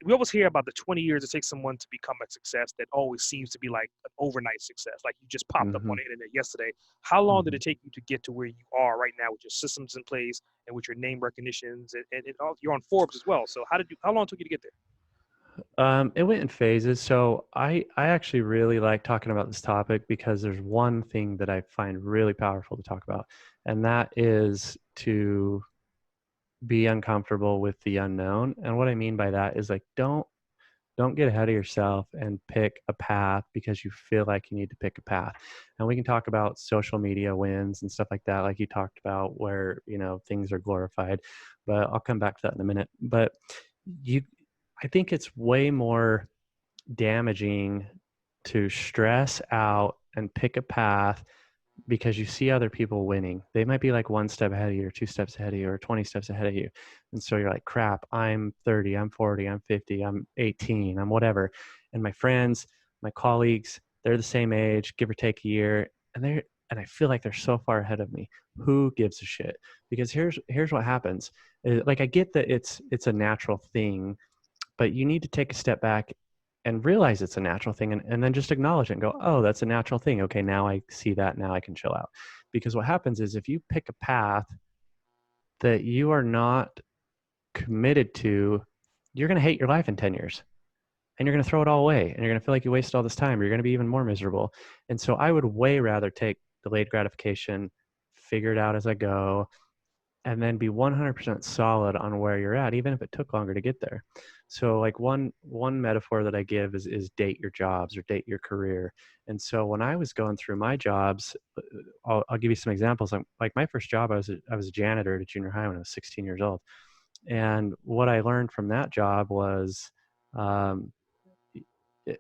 we always hear about the 20 years it takes someone to become a success. That always seems to be like an overnight success, like you just popped up on Mhm, the internet yesterday. How long did mhm. it take you to get to where you are right now with your systems in place and with your name recognitions and all, you're on Forbes as well. So how long took you to get there? It went in phases. So I actually really like talking about this topic because there's one thing that I find really powerful to talk about, and that is to be uncomfortable with the unknown. And what I mean by that is like don't get ahead of yourself and pick a path because you feel like you need to pick a path. And we can talk about social media wins and stuff like that, like you talked about, where things are glorified. But I'll come back to that in a minute. But you, I think it's way more damaging to stress out and pick a path because you see other people winning. They might be like one step ahead of you or two steps ahead of you or 20 steps ahead of you. And so you're like, crap, I'm 30, I'm 40, I'm 50, I'm 18, I'm whatever. And my friends, my colleagues, they're the same age, give or take a year. And I feel like they're so far ahead of me. Who gives a shit? Because here's what happens. Like I get that it's a natural thing, but you need to take a step back and realize it's a natural thing, and then just acknowledge it and go, oh, that's a natural thing. Okay, now I see that. Now I can chill out. Because what happens is if you pick a path that you are not committed to, you're going to hate your life in 10 years and you're going to throw it all away and you're going to feel like you wasted all this time. You're going to be even more miserable. And so I would way rather take delayed gratification, figure it out as I go, and then be 100% solid on where you're at, even if it took longer to get there. So like one metaphor that I give is date your jobs or date your career. And so when I was going through my jobs, I'll give you some examples. Like my first job, I was a janitor at a junior high when I was 16 years old. And what I learned from that job was, um, it,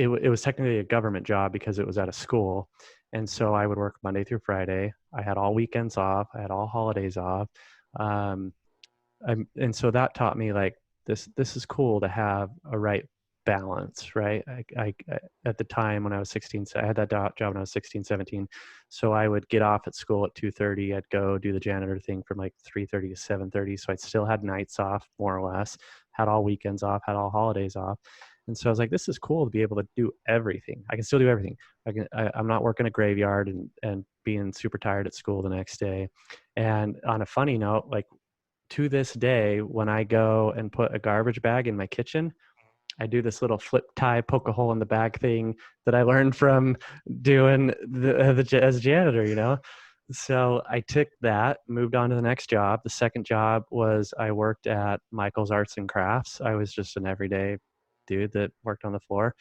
it was technically a government job because it was at a school. And so I would work Monday through Friday. I had all weekends off. I had all holidays off. Um, and so that taught me like this is cool to have a right balance, right? At the time when I was 16, so I had that job when I was 16, 17. So I would get off at school at 2:30. I'd go do the janitor thing from like 3:30 to 7:30. So I still had nights off, more or less, had all weekends off, had all holidays off. And so I was like, this is cool to be able to do everything. I can still do everything. I'm not working a graveyard and being super tired at school the next day. And on a funny note, like to this day, when I go and put a garbage bag in my kitchen, I do this little flip tie, poke a hole in the bag thing that I learned from doing as a janitor. So I took that, moved on to the next job. The second job was I worked at Michael's Arts and Crafts. I was just an everyday dude that worked on the floor.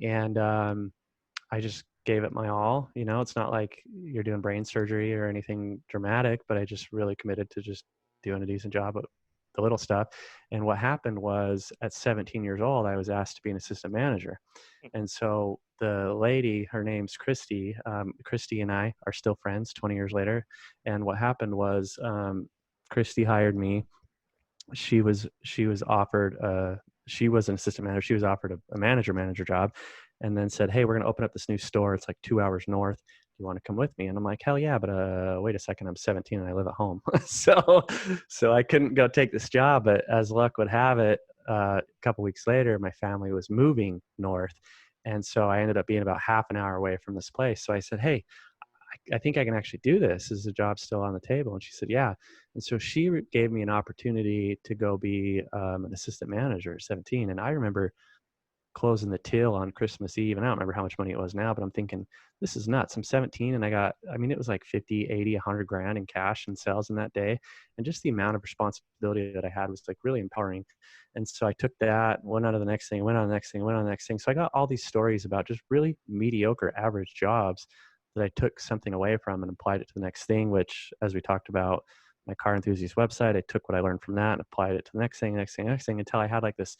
And I just gave it my all. It's not like you're doing brain surgery or anything dramatic, but I just really committed to just doing a decent job of the little stuff. And what happened was at 17 years old, I was asked to be an assistant manager. And so the lady, her name's Christy. Christy and I are still friends 20 years later. And what happened was Christy hired me. She was offered she was an assistant manager. She was offered a manager job, and then said, hey, we're going to open up this new store. It's like 2 hours north. Do you want to come with me? And I'm like, hell yeah, but wait a second, I'm 17 and I live at home. So I couldn't go take this job. But as luck would have it, a couple weeks later, my family was moving north, and so I ended up being about half an hour away from this place. So I said, hey, I think I can actually do this. Is the job still on the table? And she said, yeah. And so she gave me an opportunity to go be an assistant manager at 17. And I remember closing the till on Christmas Eve. And I don't remember how much money it was now, but I'm thinking, this is nuts. I'm 17 and it was like 50, 80, 100 grand in cash and sales in that day. And just the amount of responsibility that I had was like really empowering. And so I took that, went on to the next thing, went on the next thing, went on the next thing. So I got all these stories about just really mediocre average jobs that I took something away from and applied it to the next thing, which, as we talked about, my car enthusiast website, I took what I learned from that and applied it to the next thing, next thing, next thing, until I had like this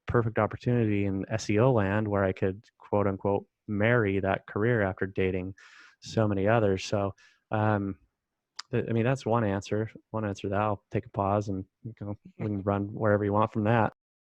perfect opportunity in SEO land where I could quote unquote marry that career after dating so many others. So, um, that's one answer. One answer to that. I'll take a pause and we can run wherever you want from that.